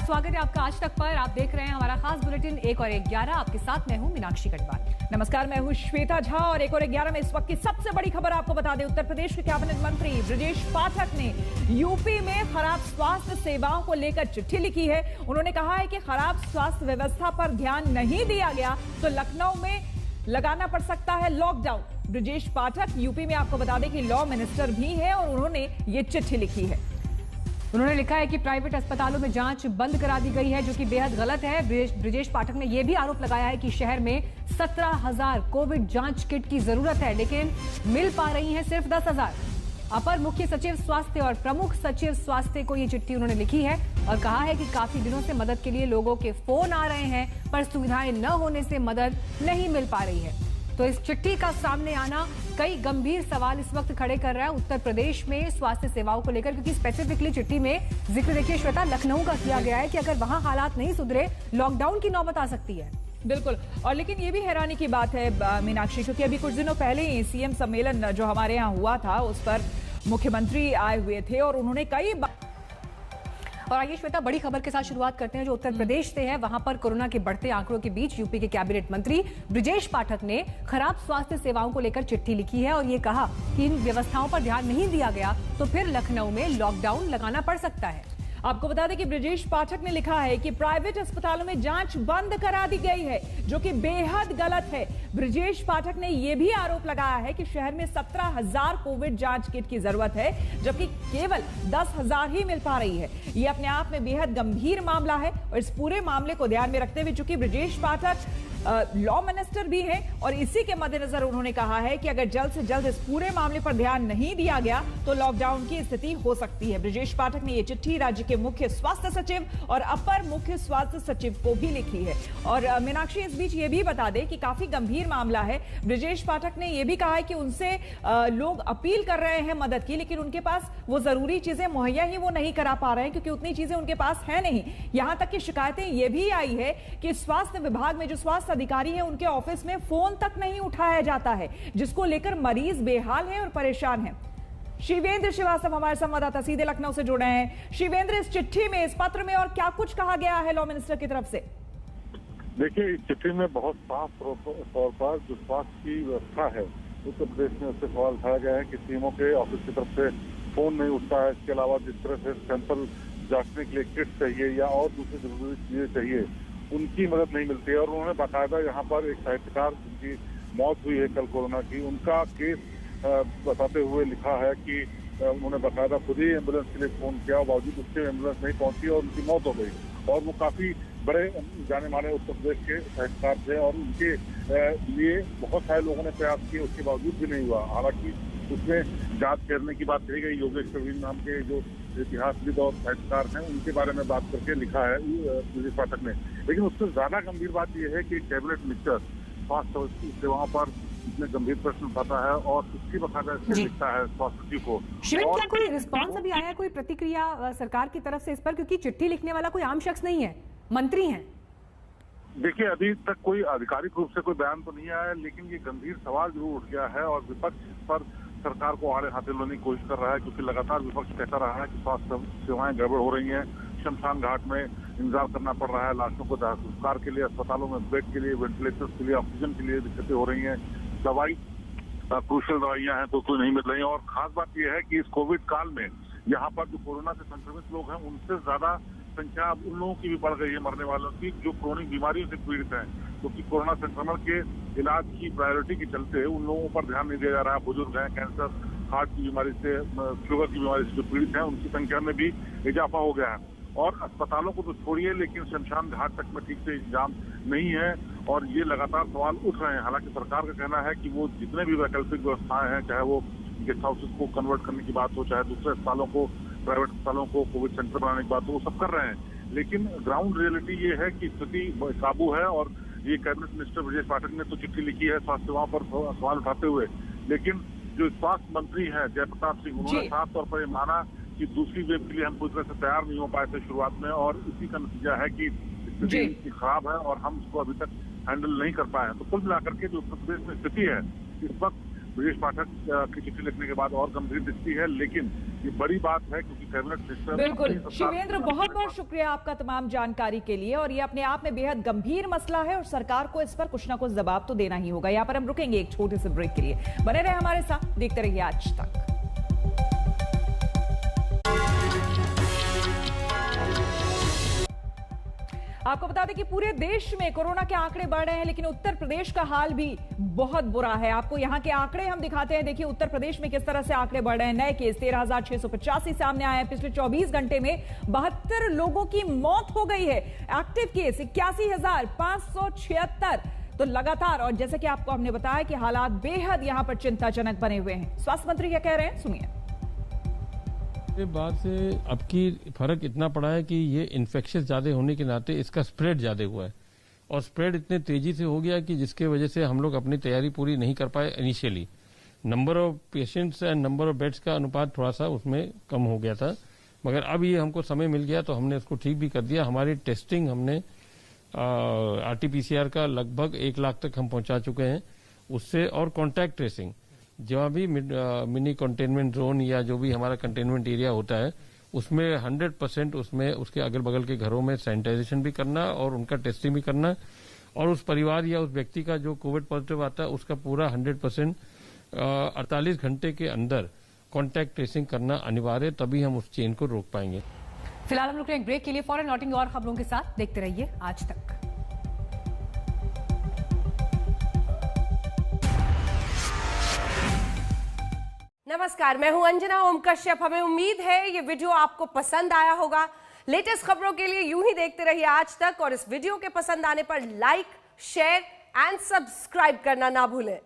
स्वागत है आपका आज तक पर। आप देख रहे हैं हमारा खास बुलेटिन 1 और 11। आपके साथ मैं हूं मीनाक्षी कटवाल। नमस्कार, मैं हूं श्वेता झा और 1 और 11 में इस वक्त की सबसे बड़ी खबर आपको बता दें। उत्तर प्रदेश के कैबिनेट मंत्री ब्रजेश पाठक ने यूपी में खराब स्वास्थ्य सेवाओं को लेकर चिट्ठी लिखी है। उन्होंने कहा है कि खराब स्वास्थ्य व्यवस्था पर ध्यान नहीं दिया गया तो लखनऊ में लगाना पड़ सकता है लॉकडाउन। ब्रजेश पाठक यूपी में आपको बता दें कि लॉ मिनिस्टर भी हैं और उन्होंने ये चिट्ठी लिखी है। उन्होंने लिखा है कि प्राइवेट अस्पतालों में जांच बंद करा दी गई है, जो कि बेहद गलत है। ब्रजेश पाठक ने यह भी आरोप लगाया है कि शहर में 17,000 कोविड जांच किट की जरूरत है, लेकिन मिल पा रही हैं सिर्फ 10,000। अपर मुख्य सचिव स्वास्थ्य और प्रमुख सचिव स्वास्थ्य को ये चिट्ठी उन्होंने लिखी है और कहा है कि काफी दिनों से मदद के लिए लोगों के फोन आ रहे हैं, पर सुविधाएं न होने से मदद नहीं मिल पा रही है। तो इस चिट्ठी का सामने आना कई गंभीर सवाल इस वक्त खड़े कर रहा है उत्तर प्रदेश में स्वास्थ्य सेवाओं को लेकर, क्योंकि स्पेसिफिकली चिट्ठी में जिक्र देखिए श्वेता लखनऊ का किया गया है कि अगर वहां हालात नहीं सुधरे लॉकडाउन की नौबत आ सकती है। बिल्कुल, और लेकिन ये भी हैरानी की बात है मीनाक्षी, क्योंकि अभी कुछ दिनों पहले ही सीएम सम्मेलन जो हमारे यहाँ हुआ था उस पर मुख्यमंत्री आए हुए थे और उन्होंने कई और आइए श्वेता, बड़ी खबर के साथ शुरुआत करते हैं जो उत्तर प्रदेश से है। वहां पर कोरोना के बढ़ते आंकड़ों के बीच यूपी के कैबिनेट मंत्री ब्रजेश पाठक ने खराब स्वास्थ्य सेवाओं को लेकर चिट्ठी लिखी है और ये कहा कि इन व्यवस्थाओं पर ध्यान नहीं दिया गया तो फिर लखनऊ में लॉकडाउन लगाना पड़ सकता है। आपको बता दें कि ब्रजेश पाठक ने लिखा है कि प्राइवेट अस्पतालों में जांच बंद करा दी गई है, जो कि बेहद गलत है। ब्रजेश पाठक ने यह भी आरोप लगाया है कि शहर में 17,000 कोविड जांच किट की जरूरत है, जबकि केवल 10,000 ही मिल पा रही है। यह अपने आप में बेहद गंभीर मामला है और इस पूरे मामले को ध्यान में रखते हुए चूंकि ब्रजेश पाठक लॉ मिनिस्टर भी हैं और इसी के मद्देनजर उन्होंने कहा है कि अगर जल्द से जल्द इस पूरे मामले पर ध्यान नहीं दिया गया तो लॉकडाउन की स्थिति हो सकती है। ब्रजेश पाठक ने यह चिट्ठी राज्य के मुख्य स्वास्थ्य सचिव और अपर मुख्य स्वास्थ्य सचिव को भी लिखी है। और मीनाक्षी, इस बीच ये भी बता दें कि काफी गंभीर मामला है। ब्रजेश पाठक ने यह भी कहा है कि उनसे लोग अपील कर रहे हैं मदद की, लेकिन उनके पास वो जरूरी चीजें मुहैया ही वो नहीं करा पा रहे हैं, क्योंकि उतनी चीजें उनके पास है नहीं। यहां तक की शिकायतें ये भी आई है कि स्वास्थ्य विभाग में जो स्वास्थ्य अधिकारी है उनके ऑफिस में फोन तक नहीं उठाया जाता है, जिसको लेकर मरीज बेहाल है और परेशान है। शिवेंद्र श्रीवास्तव हमारे संवाददाता सीधे लखनऊ से जुड़े हैं। शिवेंद्र, इस चिट्ठी में, इस पत्र में और क्या कुछ कहा गया है लॉ मिनिस्टर की तरफ से? देखिए, इस चिट्ठी में बहुत साफ तौर पर जो स्वास्थ्य की व्यवस्था है उत्तर प्रदेश में उससे सवाल उठाया गया है कि सीएमओ के ऑफिस की तरफ से फोन नहीं उठता है। इसके अलावा जिस तरह से सैंपल जांचने के लिए किट चाहिए या और दूसरी जरूरी चीजें चाहिए उनकी मदद नहीं मिलती है। और उन्होंने बाकायदा यहाँ पर एक साहित्यकार जिनकी मौत हुई है कल कोरोना की, उनका केस बताते हुए लिखा है कि उन्होंने बाकायदा खुद ही एम्बुलेंस के लिए फोन किया, बावजूद उससे एम्बुलेंस नहीं पहुंची और उनकी मौत हो गई। और वो काफी बड़े जाने माने उत्तर प्रदेश के साहित्यकार थे और उनके लिए बहुत सारे लोगों ने प्रयास किए, उसके बावजूद भी नहीं हुआ। हालांकि उसमें जांच करने की बात कही गई। योगेश प्रवीण नाम के जो इतिहासविद और साहित्यकार हैं उनके बारे में बात करके लिखा है ब्रजेश पाठक ने। लेकिन उससे ज्यादा गंभीर बात यह है कि कैबिनेट मिनिस्टर स्वास्थ्य सेवाओं पर इतने गंभीर प्रश्न उठाता है और उसकी बकायदा लिखता है स्वास्थ्य सचिव को। क्या कोई रिस्पॉन्स अभी आया, कोई प्रतिक्रिया सरकार की तरफ से इस पर? क्योंकि चिट्ठी लिखने वाला कोई आम शख्स नहीं है, मंत्री हैं। देखिए, अभी तक कोई आधिकारिक रूप से कोई बयान तो नहीं आया, लेकिन ये गंभीर सवाल जरूर उठ गया है और विपक्ष पर सरकार को आड़े हाथे लाने की कोशिश कर रहा है, क्योंकि लगातार विपक्ष कहता रहा है कि स्वास्थ्य सेवाएं गड़बड़ हो रही हैं। शमशान घाट में इंतजार करना पड़ रहा है लाशों को दाह संस्कार के लिए, अस्पतालों में बेड के लिए, वेंटिलेटर्स के लिए, ऑक्सीजन के लिए दिक्कतें हो रही हैं, दवाई क्रूशियल दवाइयां हैं तो कोई नहीं मिल रही है। और खास बात यह है कि इस कोविड काल में यहाँ पर जो कोरोना से संक्रमित लोग हैं उनसे ज्यादा संख्या अब उन लोगों की भी बढ़ गई है मरने वालों की जो क्रोनिक बीमारियों से पीड़ित हैं, क्योंकि कोरोना संक्रमण के इलाज की प्रायोरिटी के चलते उन लोगों पर ध्यान नहीं दिया जा रहा। बुजुर्ग हैं, कैंसर, हार्ट की बीमारी से, शुगर की बीमारी से जो पीड़ित हैं उनकी संख्या में भी इजाफा हो गया है। और अस्पतालों को तो छोड़िए, लेकिन शमशान घाट तक में ठीक से इंतजाम नहीं है और ये लगातार सवाल उठ रहे हैं। हालांकि सरकार का कहना है कि वो जितने भी वैकल्पिक व्यवस्थाएं हैं, चाहे वो गेस्ट हाउसेस को कन्वर्ट करने की बात हो, चाहे दूसरे अस्पतालों को, प्राइवेट अस्पतालों को कोविड सेंटर बनाने की बात हो, वो सब कर रहे हैं। लेकिन ग्राउंड रियलिटी ये है कि स्थिति काबू है और ये कैबिनेट मिनिस्टर ब्रजेश पाठक ने तो चिट्ठी लिखी है स्वास्थ्य सेवाओं पर सवाल उठाते हुए, लेकिन जो स्वास्थ्य मंत्री हैं जयप्रताप सिंह, उन्होंने साफ तौर पर ये माना कि दूसरी वेव के लिए हम पूरी तरह से तैयार नहीं हो पाए थे शुरुआत में और इसी का नतीजा है कि स्थिति खराब है और हम उसको अभी तक हैंडल नहीं कर पाए हैं। तो कुल मिलाकर के जो उत्तर प्रदेश में स्थिति है इस वक्त ब्रजेश पाठक की चिट्ठी लिखने के बाद और गंभीर दिखती है। लेकिन ये बड़ी बात है क्योंकि कैबिनेट सिस्टम। बिल्कुल शिवेंद्र, बहुत बहुत शुक्रिया आपका तमाम जानकारी के लिए। और ये अपने आप में बेहद गंभीर मसला है और सरकार को इस पर कुछ ना कुछ जवाब तो देना ही होगा। यहाँ पर हम रुकेंगे एक छोटे से ब्रेक के लिए। बने रहे हमारे साथ, देखते रहिए आज तक। आपको बता दें कि पूरे देश में कोरोना के आंकड़े बढ़ रहे हैं, लेकिन उत्तर प्रदेश का हाल भी बहुत बुरा है। आपको यहां के आंकड़े हम दिखाते हैं। देखिए उत्तर प्रदेश में किस तरह से आंकड़े बढ़ रहे हैं। नए केस 13,685 सामने आए हैं। पिछले 24 घंटे में 72 लोगों की मौत हो गई है। Active case 81,576। तो लगातार, और जैसे कि आपको हमने बताया कि हालात बेहद यहां पर चिंताजनक बने हुए हैं। स्वास्थ्य मंत्री क्या कह रहे हैं, सुनिए। बाद से अब की फर्क इतना पड़ा है कि ये इन्फेक्शन ज्यादा होने के नाते इसका स्प्रेड ज्यादा हुआ है और स्प्रेड इतने तेजी से हो गया कि जिसके वजह से हम लोग अपनी तैयारी पूरी नहीं कर पाए। Initially number of patients and number of beds का अनुपात थोड़ा सा उसमें कम हो गया था, मगर अब ये हमको समय मिल गया तो हमने उसको ठीक भी कर दिया। हमारी टेस्टिंग हमने RT-PCR का लगभग 1 लाख तक हम पहुंचा चुके हैं उससे। और कॉन्टैक्ट ट्रेसिंग, जहाँ भी मिनी कंटेनमेंट जोन या जो भी हमारा कंटेनमेंट एरिया होता है उसमें 100% उसमें उसके अगल बगल के घरों में सैनिटाइजेशन भी करना और उनका टेस्टिंग भी करना, और उस परिवार या उस व्यक्ति का जो कोविड पॉजिटिव आता है उसका पूरा 100% 48 घंटे के अंदर कॉन्टैक्ट ट्रेसिंग करना अनिवार्य, तभी हम उस चेन को रोक पाएंगे। फिलहाल हम लोग एक ब्रेक के लिए फौरन लौटेंगे और खबरों के साथ। देखते रहिए आज तक। नमस्कार, मैं हूं अंजना ओम कश्यप। हमें उम्मीद है ये वीडियो आपको पसंद आया होगा। लेटेस्ट खबरों के लिए यूं ही देखते रहिए आज तक, और इस वीडियो के पसंद आने पर लाइक, शेयर एंड सब्सक्राइब करना ना भूलें।